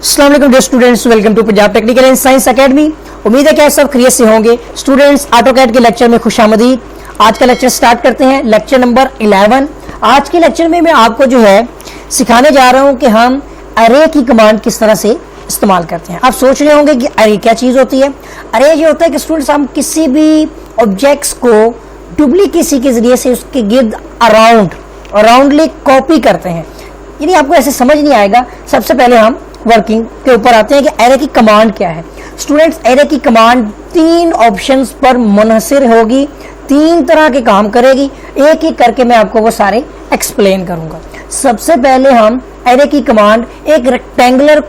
अस्सलाम वालेकुम dear students, welcome to Punjab technical and science academy. उम्मीद है कि आप सब खैरियत से होंगे। स्टूडेंट्स, ऑटोकैड के लेक्चर में खुशामदीद। आज का लेक्चर स्टार्ट करते हैं, लेक्चर नंबर 11। आज के लेक्चर में मैं आपको जो है सिखाने जा रहा हूं कि हम अरे की कमांड किस तरह से इस्तेमाल करते हैं। आप सोच रहे होंगे कि अरे क्या चीज होती है। अरे ये होता है कि स्टूडेंट्स हम किसी भी ऑब्जेक्ट्स को डुप्लीकेसी के जरिए से उसके गिर्द अराउंडली कॉपी करते हैं। यानी आपको ऐसे समझ नहीं आएगा। सबसे पहले हम वर्किंग के ऊपर आते हैं कि एरे की कमांड क्या है। स्टूडेंट्स, एरे की कमांड 3 ऑप्शंस पर मुनहसिर होगी, 3 तरह के काम करेगी। एक एक करके मैं आपको वो सारे एक्सप्लेन करूंगा। सबसे पहले हम एरे की कमांड एक रेक्टेंगुलर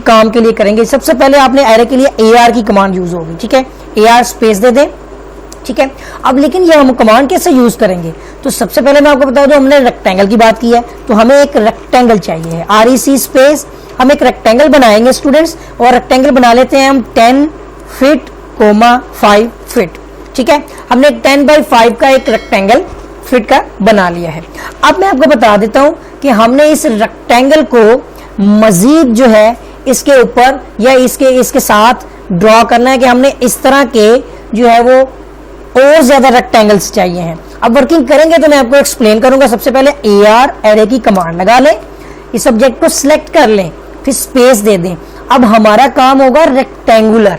काम के लिए करेंगे। सबसे पहले आपने एरे के लिए AR की कमांड यूज होगी, ठीक है। AR स्पेस दे दें, ठीक है। अब लेकिन ये हम कमांड कैसे यूज करेंगे, तो सबसे पहले मैं आपको बता दूं, हमने रेक्टेंगल की बात की है तो हमें एक रेक्टेंगल चाहिए है। REC स्पेस हम एक रेक्टेंगल बनाएंगे स्टूडेंट्स, और रेक्टेंगल बना लेते हैं हम 10 फीट, 5 फीट, ठीक है। हमने 10 बाई 5 का एक रेक्टेंगल फीट का बना लिया है। अब मैं आपको बता देता हूं कि हमने इस रेक्टेंगल को मजीद जो है इसके ऊपर या इसके साथ ड्रॉ करना है कि हमने इस तरह के जो है वो और ज्यादा रेक्टेंगल्स चाहिए हैं। अब वर्किंग करेंगे तो मैं आपको एक्सप्लेन करूंगा। सबसे पहले AR एरे की कमांड लगा लें, इस ऑब्जेक्ट को सिलेक्ट कर लें, फिर स्पेस दे दें। अब हमारा काम होगा रेक्टेंगुलर।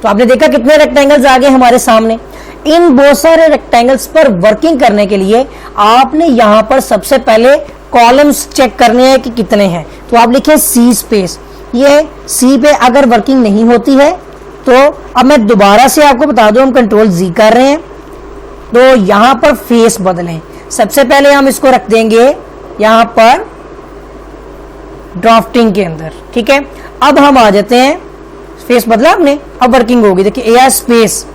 तो आपने देखा कितने रेक्टेंगल्स आ गए हमारे सामने। इन बहुत सारे रेक्टेंगल्स पर वर्किंग करने के लिए आपने यहां पर सबसे पहले कॉलम्स चेक करने हैं कि कितने हैं। तो आप लिखिए C स्पेस। ये C पे अगर वर्किंग नहीं होती है तो अब मैं दोबारा से आपको बता दूं, हम Ctrl+Z कर रहे हैं तो यहां पर फेस बदलें। सबसे पहले हम इसको रख देंगे यहां पर ड्राफ्टिंग के अंदर, ठीक है। अब हम आ जाते हैं, फेस बदला हमने, अब वर्किंग होगी। देखिए AR स्पेस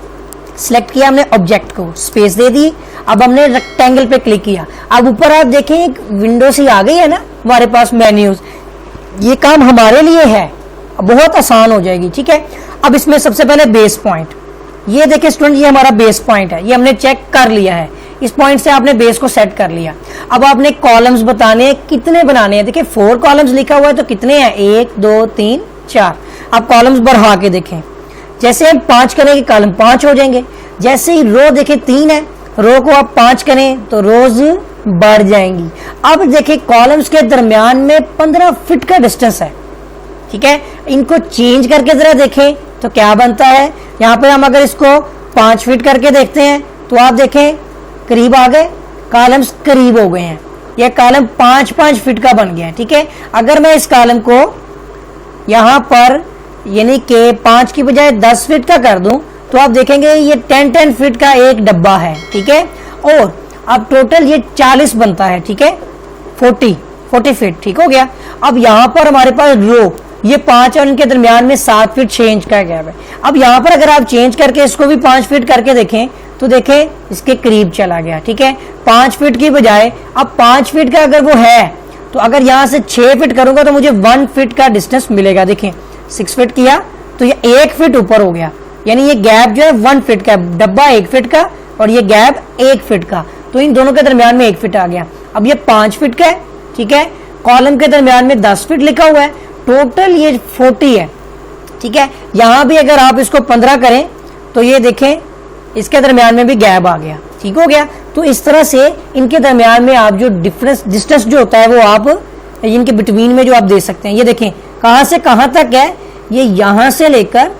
सिलेक्ट किया हमने, ऑब्जेक्ट को स्पेस दे दी। अब हमने रेक्टेंगल पे क्लिक किया। अब ऊपर आप देखें एक विंडो सी आ गई है ना हमारे पास, मेन्यूज। ये काम हमारे लिए है, बहुत आसान हो जाएगी, ठीक है। अब इसमें सबसे पहले बेस पॉइंट, ये देखिए स्टूडेंट, ये हमारा बेस पॉइंट है, ये हमने चेक कर लिया है। इस पॉइंट से आपने बेस को सेट कर लिया। अब आपने कॉलम्स बताने कितने बनाने हैं। देखिए 4 कॉलम्स लिखा हुआ है तो कितने हैं, 1 2 3 4। आप कॉलम्स बढ़ा के देखें, जैसे हम 5 करेंगे कॉलम 5 हो जाएंगे। जैसे ही रो देखें 3 है, रो को आप 5 करें तो रोज बढ़ जाएंगी। अब देखिए कॉलम्स के दरमियान में 15 फीट का डिस्टेंस है, ठीक है। इनको चेंज करके जरा देखें तो क्या बनता है। यहाँ पे हम अगर इसको 5 फीट करके देखते हैं तो आप देखें करीब आ गए, कॉलम्स करीब हो गए हैं। यह कॉलम 5-5 फीट का बन गया है, ठीक है। अगर मैं इस कॉलम को यहाँ पर यानी कि 5 की बजाय 10 फीट का कर दूं तो आप देखेंगे ये 10-10 फीट का एक डब्बा है, ठीक है। और अब टोटल ये 40 बनता है, ठीक है, 40 फीट, ठीक हो गया। अब यहाँ पर हमारे पास रो, ये 5 और इनके दरमियान में 7 फीट चेंज का गैप है। अब यहाँ पर अगर आप चेंज करके इसको भी 5 फीट करके देखें तो देखें इसके करीब चला गया, ठीक है। 5 फीट की बजाय अब 5 फीट का अगर वो है तो अगर यहाँ से 6 फीट करूंगा तो मुझे 1 फीट का डिस्टेंस मिलेगा। देखें 6 फीट किया तो ये 1 फीट ऊपर हो गया, यानी ये गैप जो है 1 फीट का, डब्बा 1 फीट का और ये गैप 1 फीट का, तो इन दोनों के दरमियान में 1 फीट आ गया। अब ये 5 फीट का है, ठीक है। कॉलम के दरमियान में 10 फीट लिखा हुआ है, टोटल ये 40 है, ठीक है। यहां भी अगर आप इसको 15 करें तो ये देखें इसके दरमियान में भी गैप आ गया, ठीक हो गया। तो इस तरह से इनके दरमियान में आप जो डिस्टेंस जो होता है वो आप इनके बिटवीन में जो आप दे सकते हैं। ये देखें कहां से कहां तक है, ये यहां से लेकर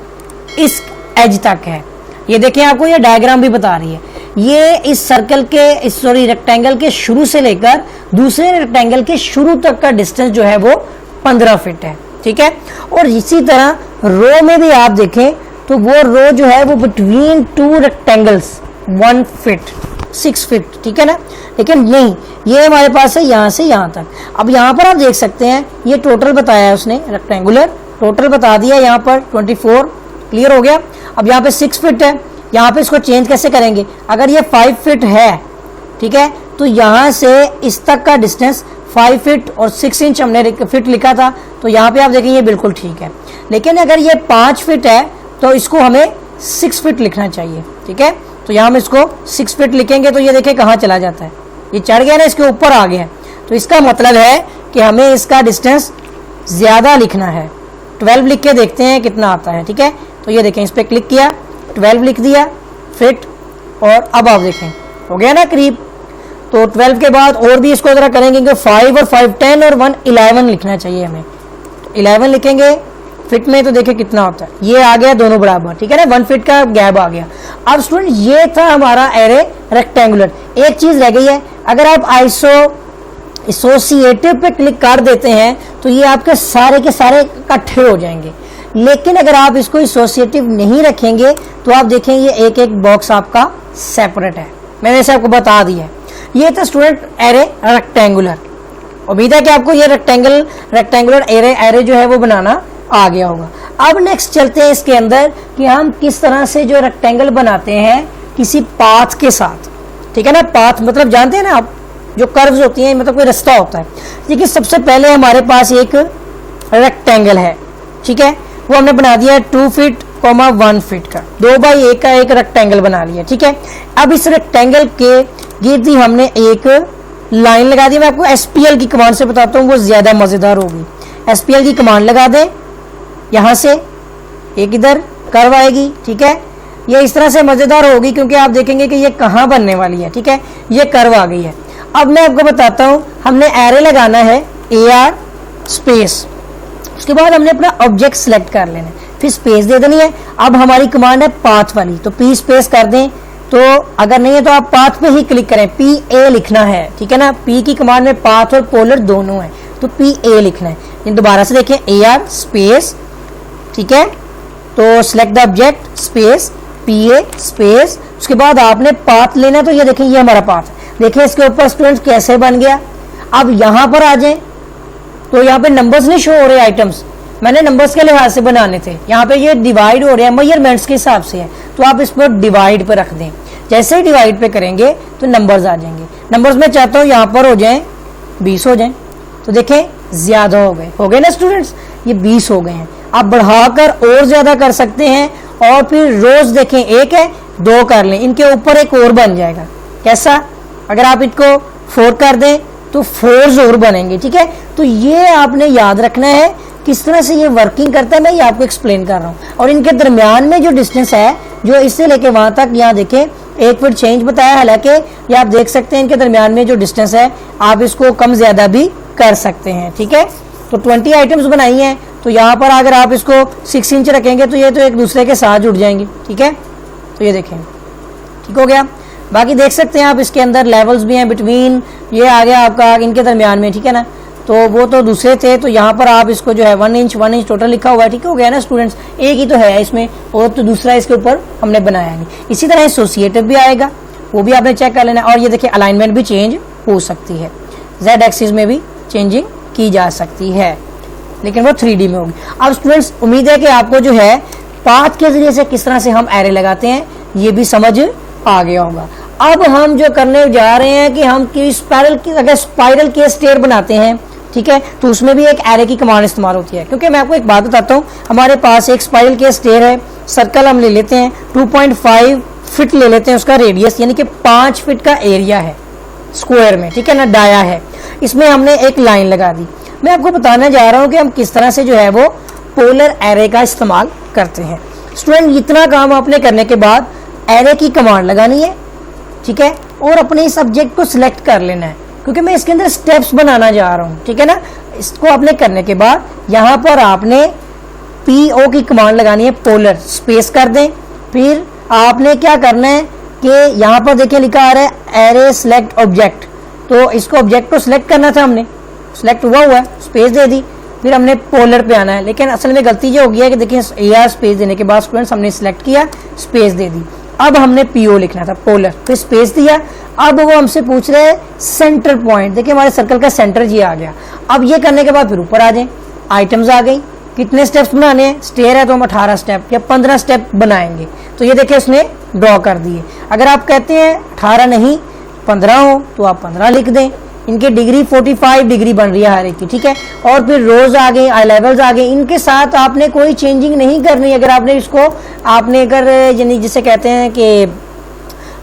इस एज तक है। ये देखें आपको ये डायग्राम भी बता रही है। ये इस सर्कल के रेक्टेंगल के शुरू से लेकर दूसरे रेक्टेंगल के शुरू तक का डिस्टेंस जो है वो 15 फीट है, ठीक है। और इसी तरह रो में भी आप देखें तो वो रो जो है वो बिटवीन 2 रेक्टेंगल्स 1 फीट 6 फीट, ठीक है ना। लेकिन नहीं, ये हमारे पास है यहाँ से यहाँ तक। अब यहाँ पर आप देख सकते हैं ये टोटल बताया है उसने, रेक्टेंगुलर टोटल बता दिया यहाँ पर 24, क्लियर हो गया। अब यहाँ पे 6 फीट है, यहाँ पे इसको चेंज कैसे करेंगे। अगर ये 5 फीट है, ठीक है, तो यहाँ से इस तक का डिस्टेंस 5 फीट और 6 इंच हमने फीट लिखा था, तो यहाँ पे आप देखें ये बिल्कुल ठीक है। लेकिन अगर ये 5 फीट है तो इसको हमें 6 फीट लिखना चाहिए, ठीक है। तो यहाँ हम इसको 6 फीट लिखेंगे तो ये देखें कहाँ चला जाता है, ये चढ़ गया ना, इसके ऊपर आ गया। तो इसका मतलब है कि हमें इसका डिस्टेंस ज्यादा लिखना है, 12 लिख के देखते हैं कितना आता है। ठीक है, तो ये देखें, इस पर क्लिक किया, 12 लिख दिया, फिट, और अब आप देखें हो गया ना करीब। तो 12 के बाद और भी इसको जरा करेंगे कि 5 और 5 10 और 1 11 लिखना चाहिए हमें। तो 11 लिखेंगे फिट में, तो देखिए कितना होता है, ये आ गया दोनों बराबर। ठीक है ना, 1 फीट का गैप आ गया। अब स्टूडेंट ये था हमारा एरे रेक्टेंगुलर। एक चीज रह गई है, अगर आप एसोसिएटिव पे क्लिक कर देते हैं तो ये आपके सारे के सारे इकट्ठे हो जाएंगे। लेकिन अगर आप इसको एसोसिएटिव नहीं रखेंगे तो आप देखें ये एक एक बॉक्स आपका सेपरेट है। मैंने इसे आपको बता दिया है। ये था स्टूडेंट एरे रेक्टेंगुलर। उम्मीद है कि आपको ये रेक्टेंगुलर एरे जो है वो बनाना आ गया होगा। अब नेक्स्ट चलते हैं इसके अंदर कि हम किस तरह से जो रेक्टेंगल बनाते हैं किसी पाथ के साथ। ठीक है ना, पाथ मतलब जानते हैं ना आप, जो कर्व्स होती हैं, मतलब कोई रास्ता होता है। देखिए सबसे पहले हमारे पास एक रेक्टेंगल है। ठीक है, वो हमने बना दिया 2 फीट 1 फीट का, 2 बाई 1 का एक रेक्टेंगल बना लिया। ठीक है, अब इस रेक्टेंगल के गिर्द हमने एक लाइन लगा दी। मैं आपको एसपीएल की कमांड से बताता हूँ, वो ज्यादा मजेदार होगी। एसपीएल की कमांड लगा दें, यहां से एक इधर कर्व आएगी। ठीक है, ये इस तरह से मजेदार होगी क्योंकि आप देखेंगे कि ये कहां बनने वाली है। ठीक है, ये कर्व आ गई है। अब मैं आपको बताता हूं, हमने एरे लगाना है AR स्पेस, उसके बाद हमने अपना ऑब्जेक्ट सिलेक्ट कर लेना है, फिर स्पेस दे देनी है। अब हमारी कमांड है पाथ वाली, तो P स्पेस कर दें। तो अगर नहीं है तो आप पाथ पे ही क्लिक करें, PA लिखना है। ठीक है ना, P की कमांड में पाथ और पोलर दोनों है, तो PA लिखना है। दोबारा से देखें, AR स्पेस। ठीक है, तो select the object space PA space, उसके बाद आपने पाथ लेना है। तो ये देखें, ये हमारा पाथ है। देखिए इसके ऊपर स्टूडेंट्स कैसे बन गया। अब यहां पर आ जाए तो यहाँ पे नंबर्स नहीं शो हो रहे, आइटम्स मैंने नंबर्स के लिहाज से बनाने थे। यहाँ पे ये डिवाइड हो रहे हैं, मेजरमेंट्स के हिसाब से है, तो आप इस पर डिवाइड पे रख दें। जैसे ही डिवाइड पे करेंगे तो नंबर्स आ जाएंगे। नंबर्स में चाहता हूँ यहाँ पर हो जाए 20 हो जाए, तो देखें ज्यादा हो गए ना स्टूडेंट्स, ये 20 हो गए हैं। आप बढ़ाकर और ज्यादा कर सकते हैं, और फिर रोज देखें 1 है 2 कर लें, इनके ऊपर एक और बन जाएगा। कैसा, अगर आप इनको 4 कर दें तो 4 और बनेंगे। ठीक है, तो ये आपने याद रखना है किस तरह से ये वर्किंग करता है, मैं ये आपको एक्सप्लेन कर रहा हूँ। और इनके दरमियान में जो डिस्टेंस है, जो इससे लेके वहां तक, यहाँ देखें 1 फीट चेंज बताया, हालांकि ये आप देख सकते हैं इनके दरमियान में जो डिस्टेंस है आप इसको कम ज्यादा भी कर सकते हैं। ठीक है, तो 20 आइटम्स बनाई हैं, तो यहाँ पर अगर आप इसको 6 इंच रखेंगे तो ये तो एक दूसरे के साथ जुड़ जाएंगे। ठीक है, तो ये देखें ठीक हो गया। बाकी देख सकते हैं आप इसके अंदर लेवल्स भी हैं, बिटवीन ये आ गया आपका इनके दरमियान में। ठीक है ना, तो वो तो दूसरे थे, तो यहाँ पर आप इसको जो है 1 इंच टोटल लिखा हुआ है। ठीक हो गया ना स्टूडेंट्स, एक ही तो है इसमें, और तो दूसरा इसके ऊपर हमने बनाया नहीं। इसी तरह एसोसिएटिव भी आएगा, वो भी आपने चेक कर लेना। और ये देखिए अलाइनमेंट भी चेंज हो सकती है, Z एक्सिस में भी चेंजिंग की जा सकती है, लेकिन वो 3D में होगी। अब स्टूडेंट्स उम्मीद है कि आपको जो है पाथ के जरिए से किस तरह से हम एरे लगाते हैं ये भी समझ आ गया होगा। अब हम जो करने जा रहे हैं कि हम अगर स्पाइरल के स्टेयर बनाते हैं, ठीक है, तो उसमें भी एक एरे की कमांड इस्तेमाल होती है। क्योंकि मैं आपको एक बात बताता हूँ, हमारे पास एक स्पाइरल के स्टेयर है, सर्कल हम ले लेते हैं, 2.5 फीट ले लेते हैं उसका रेडियस, यानी कि 5 फीट का एरिया है स्क्वायर में। ठीक है ना, डाया है, इसमें हमने एक लाइन लगा दी। मैं आपको बताने जा रहा हूँ कि हम किस तरह से जो है वो पोलर एरे का इस्तेमाल करते हैं। स्टूडेंट इतना काम आपने करने के बाद एरे की कमांड लगानी है। ठीक है, और अपने इस सब्जेक्ट को सिलेक्ट कर लेना है, क्योंकि मैं इसके अंदर स्टेप्स बनाना जा रहा हूं। ठीक है ना, इसको आपने करने के बाद यहां पर आपने PO की कमांड लगानी है, पोलर स्पेस कर दें। फिर आपने क्या करना है कि यहां पर देखिए लिखा आ रहा है एरे सिलेक्ट ऑब्जेक्ट, तो इसको ऑब्जेक्ट को सिलेक्ट करना था, हमने सिलेक्ट हुआ है, स्पेस दे दी। फिर हमने पोलर पे आना है, लेकिन असल में गलती ये हो गई है कि देखिए AR स्पेस देने के बाद स्टूडेंट्स हमने सिलेक्ट किया, स्पेस दे दी। अब हमने PO लिखना था, पोलर, फिर स्पेस दिया। अब वो हमसे पूछ रहे हैं सेंटर पॉइंट, देखिए हमारे सर्कल का सेंटर ये आ गया। अब ये करने के बाद फिर ऊपर आ जाए, आइटम्स आ गई। कितने स्टेप्स बनाने हैं, स्टेयर है तो हम 18 स्टेप या 15 स्टेप बनाएंगे। तो ये देखिए उसने ड्रॉ कर दिए। अगर आप कहते हैं 18 नहीं 15 हो तो आप 15 लिख दें। इनके डिग्री 45 डिग्री बन रही है हर एक की। ठीक है, और फिर रोज आ गए, आई लेवल्स आ गए, इनके साथ आपने कोई चेंजिंग नहीं करनी। अगर आपने इसको आपने अगर यानी जिसे कहते हैं कि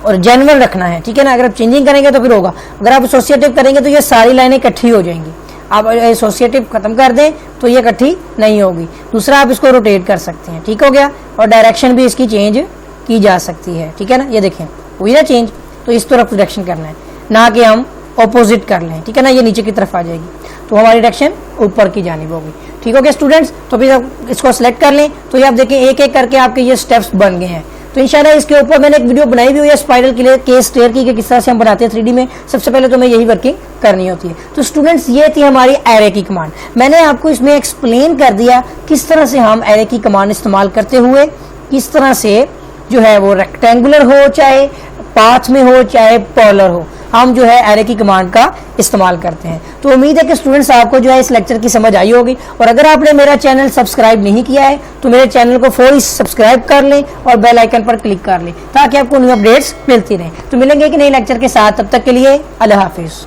और जनरल रखना है, ठीक है ना, अगर आप चेंजिंग करेंगे तो फिर होगा। अगर आप एसोसिएटिव करेंगे तो ये सारी लाइनें इकट्ठी हो जाएंगी। आप एसोसिएटिव खत्म कर दें तो ये इकट्ठी नहीं होगी। दूसरा, आप इसको रोटेट कर सकते हैं, ठीक हो गया। और डायरेक्शन भी इसकी चेंज की जा सकती है, ठीक है ना। ये देखें हुई ना चेंज, तो इस तरफ डायरेक्शन करना है, ना कि हम ऑपोजिट कर लें, ठीक है ना। ये नीचे की तरफ आ जाएगी तो हमारी डायरेक्शन ऊपर की जानिब होगी, ठीक हो गया स्टूडेंट्स। तो फिर आप इसको सेलेक्ट कर लें तो ये आप देखें एक एक करके आपके ये स्टेप्स बन गए हैं। तो इंशाल्लाह इसके ऊपर मैंने एक वीडियो बनाई भी हुई है स्पाइरल के लिए, केस स्टेयर की, कि किस तरह से हम बनाते हैं 3D में। सबसे पहले तो हमें यही वर्किंग करनी होती है। तो स्टूडेंट्स ये थी हमारी एरे की कमांड। मैंने आपको इसमें एक्सप्लेन कर दिया किस तरह से हम एरे की कमांड इस्तेमाल करते हुए किस तरह से जो है वो रेक्टेंगुलर हो, चाहे पाथ में हो, चाहे पॉलर हो, हम जो है एरे की कमांड का इस्तेमाल करते हैं। तो उम्मीद है कि स्टूडेंट्स आपको जो है इस लेक्चर की समझ आई होगी। और अगर आपने मेरा चैनल सब्सक्राइब नहीं किया है तो मेरे चैनल को फौरी सब्सक्राइब कर लें और बेल आइकन पर क्लिक कर लें ताकि आपको न्यू अपडेट्स मिलती रहें। तो मिलेंगे कि नए लेक्चर के साथ, तब तक के लिए अल्लाह हाफिज।